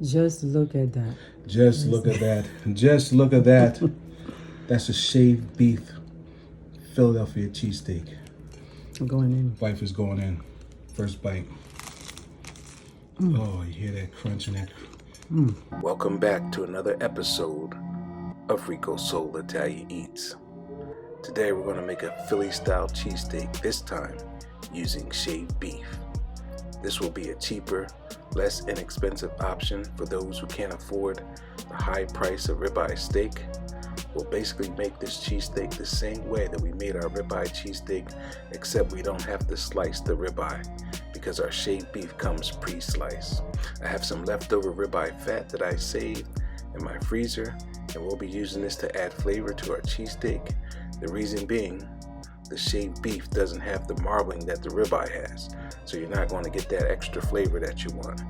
Just look at that. Just look at that. Just look at that. That's a shaved beef Philadelphia cheesesteak. I'm going in. Wife is going in. First bite. Oh, you hear that crunch in that? Welcome back to another episode of Rico Soul Italia Eats. Today we're going to make a Philly style cheesesteak, this time using shaved beef. This will be a cheaper, less inexpensive option for those who can't afford the high price of ribeye steak. We'll basically make this cheesesteak the same way that we made our ribeye cheesesteak, except we don't have to slice the ribeye because our shaved beef comes pre-sliced. I have some leftover ribeye fat that I saved in my freezer, and we'll be using this to add flavor to our cheesesteak. The reason being, the shaved beef doesn't have the marbling that the ribeye has, so you're not going to get that extra flavor that you want.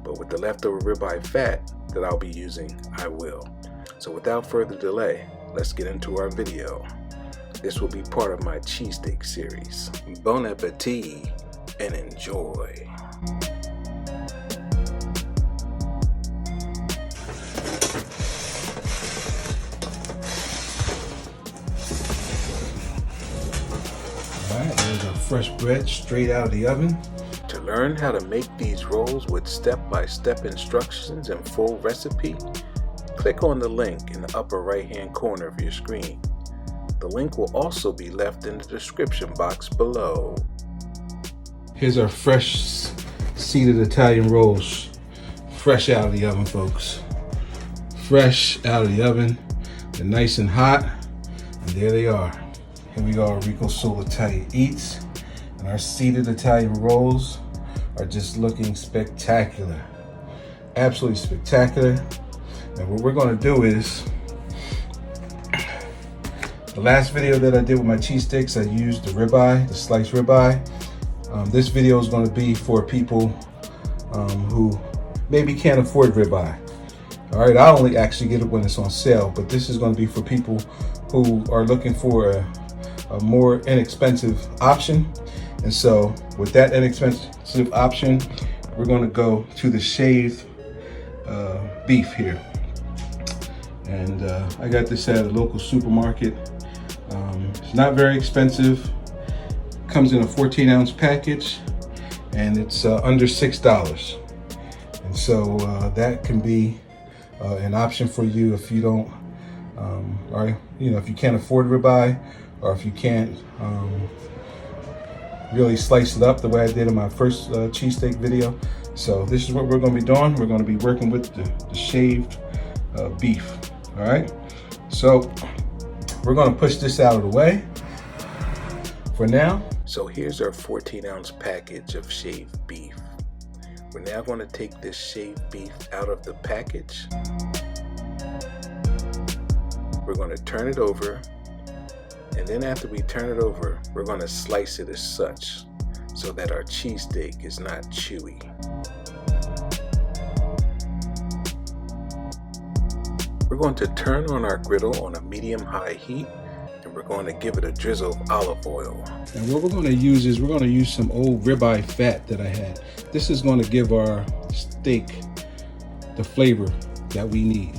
But with the leftover ribeye fat that I'll be using, I will. So without further delay, let's get into our video. This will be part of my cheesesteak series. Bon appetit and enjoy. Alright, there's our fresh bread straight out of the oven. To learn how to make these rolls with step-by-step instructions and full recipe, click on the link in the upper right-hand corner of your screen. The link will also be left in the description box below. Here's our fresh seeded Italian rolls, fresh out of the oven, folks. Fresh out of the oven, they're nice and hot, and there they are. Here we go, Rico Soul Italia Eats, and our seeded Italian rolls are just looking spectacular. Absolutely spectacular. And what we're going to do is, the last video that I did with my cheesesteaks, I used the ribeye, the sliced ribeye. This video is going to be for people who maybe can't afford ribeye. All right, I only actually get it when it's on sale, but this is going to be for people who are looking for a more inexpensive option. And so with that inexpensive option, we're going to go to the shaved beef here. And I got this at a local supermarket. It's not very expensive. Comes in a 14-ounce package, and it's under $6. And so that can be an option for you if you don't, or if you can't afford ribeye, or if you can't really slice it up the way I did in my first cheesesteak video. So this is what we're going to be doing. We're going to be working with the shaved beef. All right, so we're going to push this out of the way for now. So here's our 14-ounce package of shaved beef. We're now going to take this shaved beef out of the package. We're going to turn it over, and then after we turn it over, we're going to slice it as such so that our cheesesteak is not chewy. We're going to turn on our griddle on a medium-high heat, and we're going to give it a drizzle of olive oil. And what we're going to use is we're going to use some old ribeye fat that I had. This is going to give our steak the flavor that we need.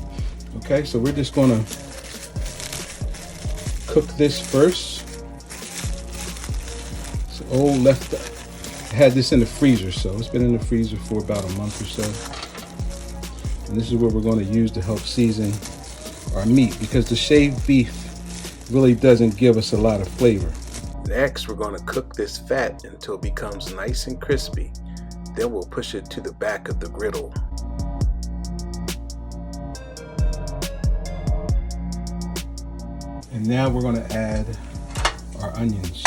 Okay, so we're just going to cook this first. It's old left. I had this in the freezer, so it's been in the freezer for about a month or so. And this is what we're going to use to help season our meat, because the shaved beef really doesn't give us a lot of flavor. Next, we're going to cook this fat until it becomes nice and crispy. Then we'll push it to the back of the griddle. And now we're going to add our onions.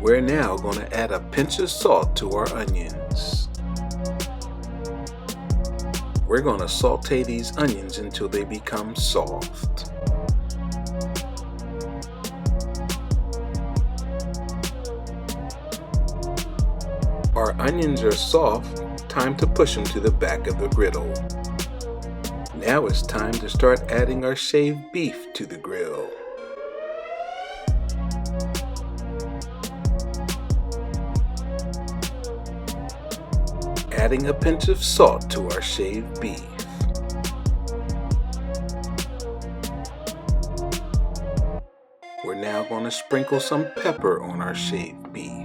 We're now going to add a pinch of salt to our onions. We're going to saute these onions until they become soft. Our onions are soft, time to push them to the back of the griddle. Now it's time to start adding our shaved beef to the grill. Adding a pinch of salt to our shaved beef. We're now going to sprinkle some pepper on our shaved beef.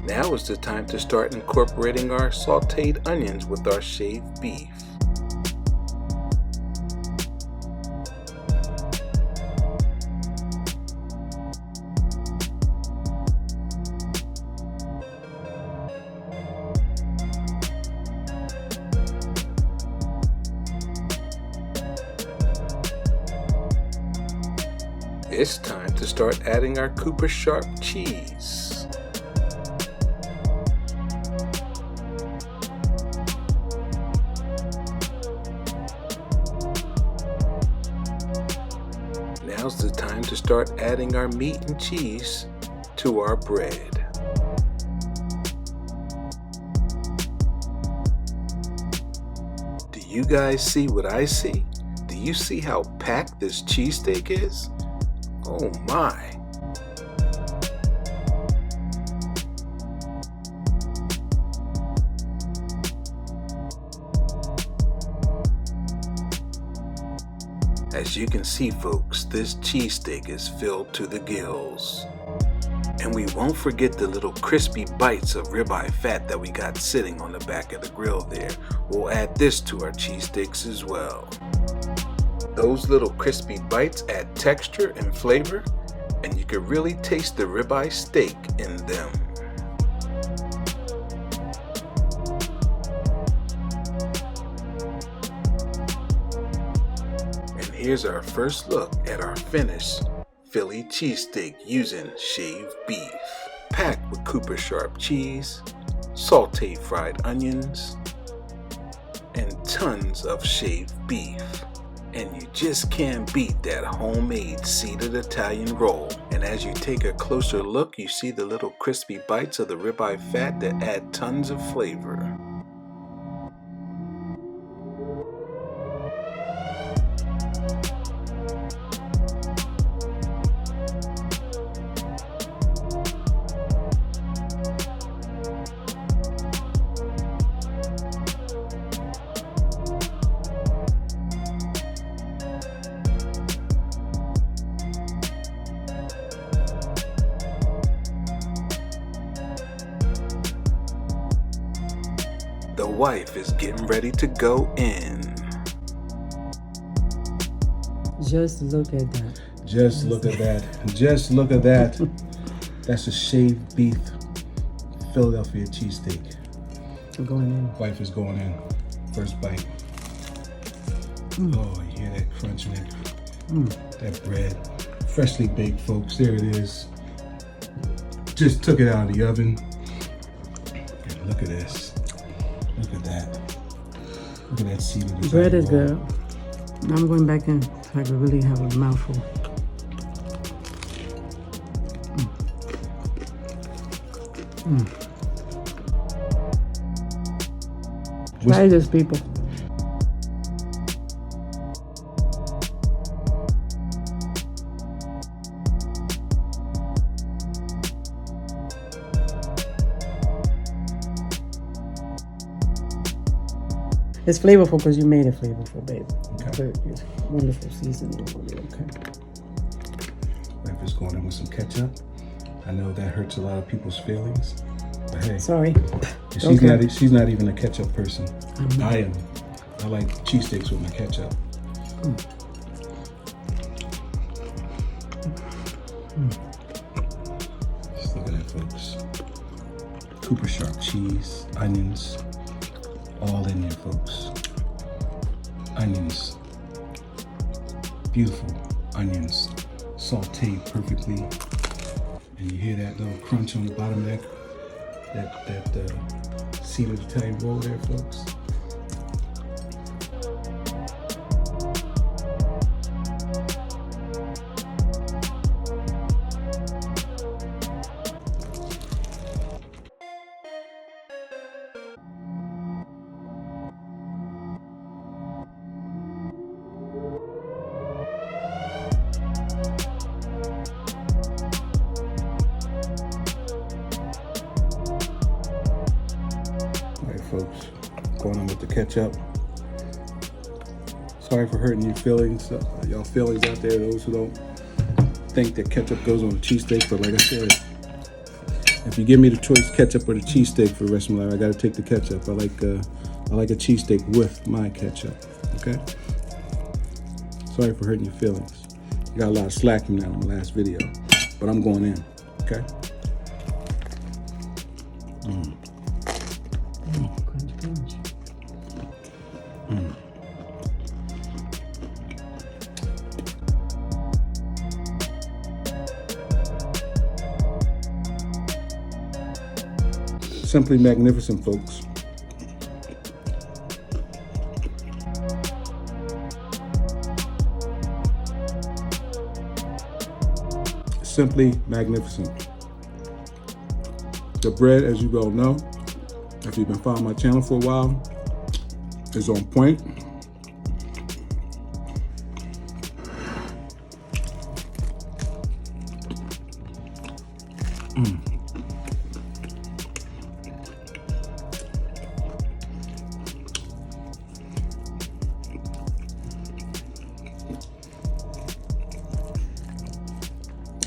Now is the time to start incorporating our sautéed onions with our shaved beef. It's time to start adding our Cooper Sharp cheese. Now's the time to start adding our meat and cheese to our bread. Do you guys see what I see? Do you see how packed this cheesesteak is? Oh my! As you can see, folks, this cheesesteak is filled to the gills. And we won't forget the little crispy bites of ribeye fat that we got sitting on the back of the grill there. We'll add this to our cheesesteaks as well. Those little crispy bites add texture and flavor, and you can really taste the ribeye steak in them. Here's our first look at our finished Philly cheesesteak using shaved beef, packed with Cooper Sharp cheese, sauteed fried onions, and tons of shaved beef. And you just can't beat that homemade seeded Italian roll. And as you take a closer look, you see the little crispy bites of the ribeye fat that add tons of flavor. The wife is getting ready to go in. Just look at that. Just look at that. Just look at that. That's a shaved beef Philadelphia cheesesteak. I'm going in. Wife is going in. First bite. Oh, you hear that crunch in it? That bread. Freshly baked, folks. There it is. Just took it out of the oven. And look at this. Look at that. Look at that seeded Bread is good. Now I'm going back in so I can really have a mouthful. Try this, people. It's flavorful because you made it flavorful, babe. Okay. But it's wonderful seasoning. Okay. Wife is going in with some ketchup. I know that hurts a lot of people's feelings, but hey. Sorry. She's not even a ketchup person. I am. I like cheesesteaks with my ketchup. Just look at that, folks. Cooper Sharp cheese, onions, all in there, folks. Onions, Beautiful onions sauteed perfectly. And you hear that little crunch on the bottom of that seeded Italian roll there, folks. Folks, going on with the ketchup. Sorry for hurting your feelings, y'all feelings out there, those who don't think that ketchup goes on a cheesesteak. But like I said, if you give me the choice, ketchup or the cheesesteak for the rest of my life, I gotta take the ketchup. I like a cheesesteak with my ketchup. Okay. Sorry for hurting your feelings. You got a lot of slack from that on the last video, but I'm going in. Okay. Simply magnificent, folks. Simply magnificent. The bread, as you all know, if you've been following my channel for a while, is on point.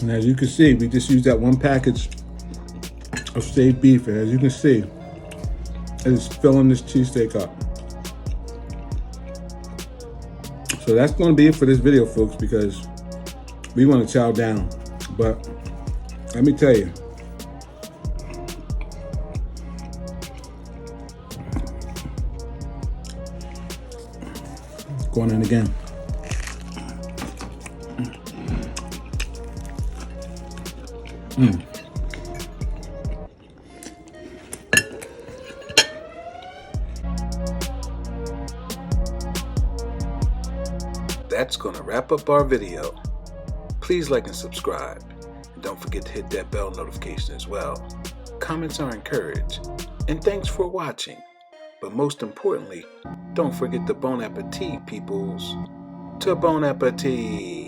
And as you can see, we just used that one package of shaved beef, and as you can see, it is filling this cheesesteak up. So that's going to be it for this video, folks, because we want to chow down. But let me tell you, going in again. That's going to wrap up our video. Please like and subscribe. And don't forget to hit that bell notification as well. Comments are encouraged. And thanks for watching. But most importantly, don't forget to bon appetit, peoples. To bon appetit.